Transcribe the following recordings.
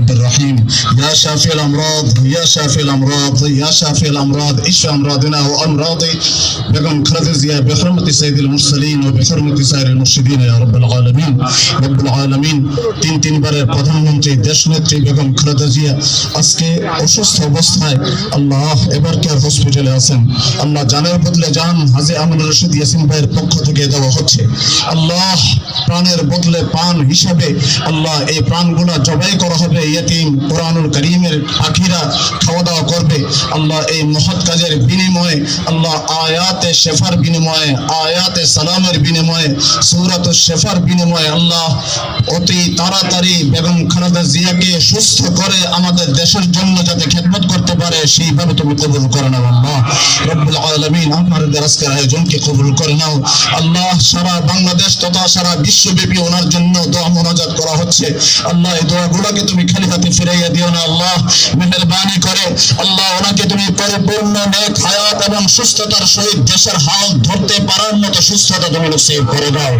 رب الرحيم يا شافي الأمراض يا شافي الأمراض يا شافي الأمراض اشف أمراضنا وأمراض বেগম খালেদা জিয়া بحرمة سيد المرسلين وبحرمة سائر المرشدين يا رب العالمين رب العالمين তিনবারের প্রধানমন্ত্রী দেশনেত্রী বেগম খালেদা জিয়া আজকে অসুস্থ অবস্থায় আল্লাহ এবার কেয়ার হসপিটালে আছেন। আল্লাহ জানের বদলে জান হাজী আমিনুর রশিদ ইয়াসিন ভাইয়ের পক্ষ থেকে দেওয়া হচ্ছে। আল্লাহ প্রাণের বদলে প্রাণ হিসাবে আল্লাহ এই প্রাণগুলো জবাই করা হবে। ইয়েতিম কোরআনুল কারীমের পাখিরা খাওয়া দাওয়া করবে। আল্লাহ এই মহৎ কাজের বিনিময়ে আল্লাহ আয়াতে শেফার বিনিময়ে আয়াতে সালামের বিনিময়ে সূরাতুশ শেফার বিনিময়ে আল্লাহ অতি তাড়াতাড়ি বেগম খালেদা জিয়াকে সুস্থ করে আমাদের দেশের জন্য যাতে খেদমত করতে পারে সেইভাবে তুমি কবুল করে নাও আল্লাহ রব্বুল আলামিন। আমাদের আজকের আয়োজনকে কবুল করে নাও আল্লাহ। সারা বাংলাদেশ তথা সারা বিশ্বব্যাপী ওনার জন্য দোয়া মোনাজাত করা হচ্ছে। আল্লাহ এই দোয়াগুলোকে তুমি খালি হাতে ফিরাইয়া দিও না আল্লাহ, মেহেরবানি করে আল্লাহ ওনাকে তুমি পরিপূর্ণ নেক হায়াত এবং সুস্থতার সহিত দেশের হাল ধরতে পারার মতো সুস্থতা তুমি নসিব করে দাও,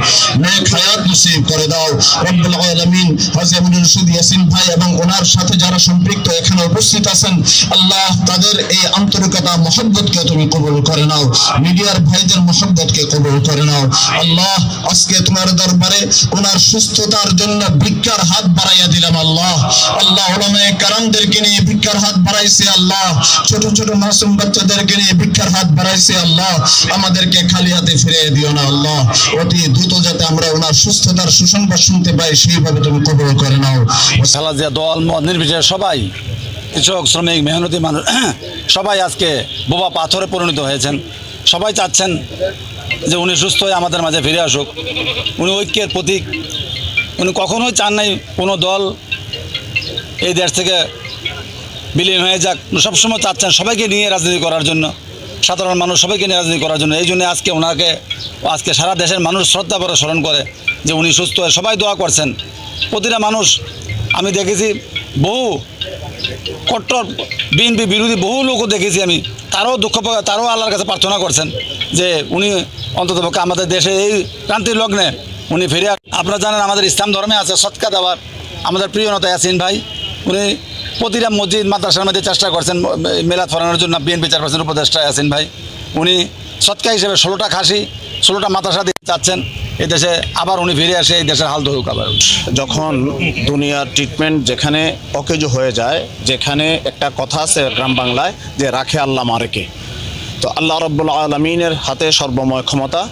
নেক হায়াত নসিব করে দাও রব্বুল আলামিন। হাজী আমিনুর রশিদ ইয়াসিন ভাই এবং ওনার সাথে যারা সম্পৃক্ত এখানে উপস্থিত আছেন আল্লাহ তাদের এই আন্তরিকতা মহব্বতকে তুমি কবুল করে নাও, মিডিয়ার ভাইদের মহব্বতকে কবুল করে নাও আল্লাহ। আজকে তোমার দরবারে ওনার সুস্থতার জন্য ভিক্ষার হাত বাড়াইয়া দিলাম আল্লাহ। আল্লাহ উলামায়ে কেরামদেরকে নিয়ে ভিক্ষার হাত বাড়াইছে আল্লাহ, ছোট ছোট মাসুম বাচ্চাদেরকে নিয়ে ভিক্ষার হাত বাড়াইছে আল্লাহ। আমাদেরকে খালি হাতে ফিরিয়ে দিও না আল্লাহ, অতি দ্রুত যাতে আমরা ওনার সুস্থতার সুসংবাদ শুনতে পাই সেইভাবে তুমি কবুল করে নাও। খালেদা দল মত নির্বিশেষে সবাই কৃষক শ্রমিক মেহনতি মানুষ সবাই আজকে বোবা পাথরে পরিণত হয়েছেন। সবাই চাচ্ছেন যে উনি সুস্থ হয়ে আমাদের মাঝে ফিরে আসুক। উনি ঐক্যের প্রতীক, উনি কখনোই চান নাই কোনো দল এই দেশ থেকে বিলীন হয়ে যাক। সবসময় চাচ্ছেন সবাইকে নিয়ে রাজনীতি করার জন্য, সাধারণ মানুষ সবাইকে নিয়ে রাজনীতি করার জন্য। এই জন্য আজকে ওনাকে আজকে সারা দেশের মানুষ শ্রদ্ধা করে স্মরণ করে যে উনি সুস্থ হয়ে সবাই দোয়া করছেন। প্রতিটা মানুষ আমি দেখেছি, বহু কট্টর বিএনপি বিরোধী বহু লোকও দেখেছি আমি, তারাও দুঃখ তারাও আল্লাহর কাছে প্রার্থনা করছেন যে উনি অন্ততপক্ষে আমাদের দেশে এই ক্রান্তির লগ্নে উনি ফিরে। আপনারা জানেন আমাদের ইসলাম ধর্মে আছে সদকা দেওয়ার। আমাদের প্রিয় নেতা ইয়াসিন ভাই উনি প্রতিটা মসজিদ মাদ্রাসার মধ্যে চেষ্টা করছেন মেলাদ ফরানোর জন্য। বিএনপি চেয়ারপারসন উপদেষ্টা ইয়াসিন ভাই উনি সদকা হিসেবে 16টা খাসি 16টা মাদ্রাসা দিতে চাচ্ছেন এই দেশে, আবার উনি ফিরে আসে এই দেশের হাল ধরুক। আবার যখন দুনিয়ার ট্রিটমেন্ট যেখানে অকেজো হয়ে যায়, যেখানে একটা কথা আছে গ্রাম বাংলায় যে রাখে আল্লাহ মারেকে, তো আল্লাহ রাব্বুল আলামিনের হাতে সর্বময় ক্ষমতা।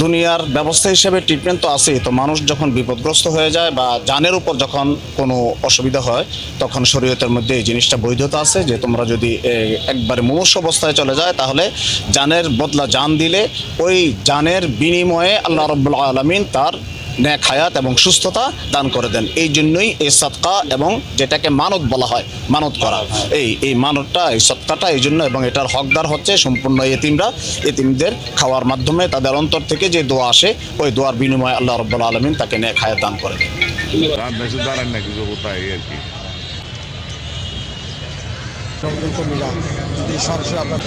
দুনিয়ার ব্যবস্থা হিসেবে ট্রিটমেন্ট তো আছেই, তো মানুষ যখন বিপদগ্রস্ত হয়ে যায় বা জানের উপর যখন কোনো অসুবিধা হয় তখন শরীয়তের মধ্যে এই জিনিসটা বৈধতা আছে যে তোমরা যদি একবারে মুমূর্ষু অবস্থায় চলে যায় তাহলে জানের বদলা জান দিলে ওই জানের বিনিময়ে আল্লাহ রাব্বুল আলামিন তার নেক হায়াত এবং সুস্থতা দান করে দেন। এই জন্যই এই সদকা এবং যেটাকে মানত বলা হয়, মানত করা, এই মানতটা এই সদকাটা এই জন্য, এবং এটার হকদার হচ্ছে সম্পূর্ণ এতিমরা। এতিমদের খাওয়ার মাধ্যমে তাদের অন্তর থেকে যে দোয়া আসে ওই দোয়ার বিনিময়ে আল্লাহ রাব্বুল আলামিন তাকে নেক হায়াত দান করে দেন। সরাসরি আপনার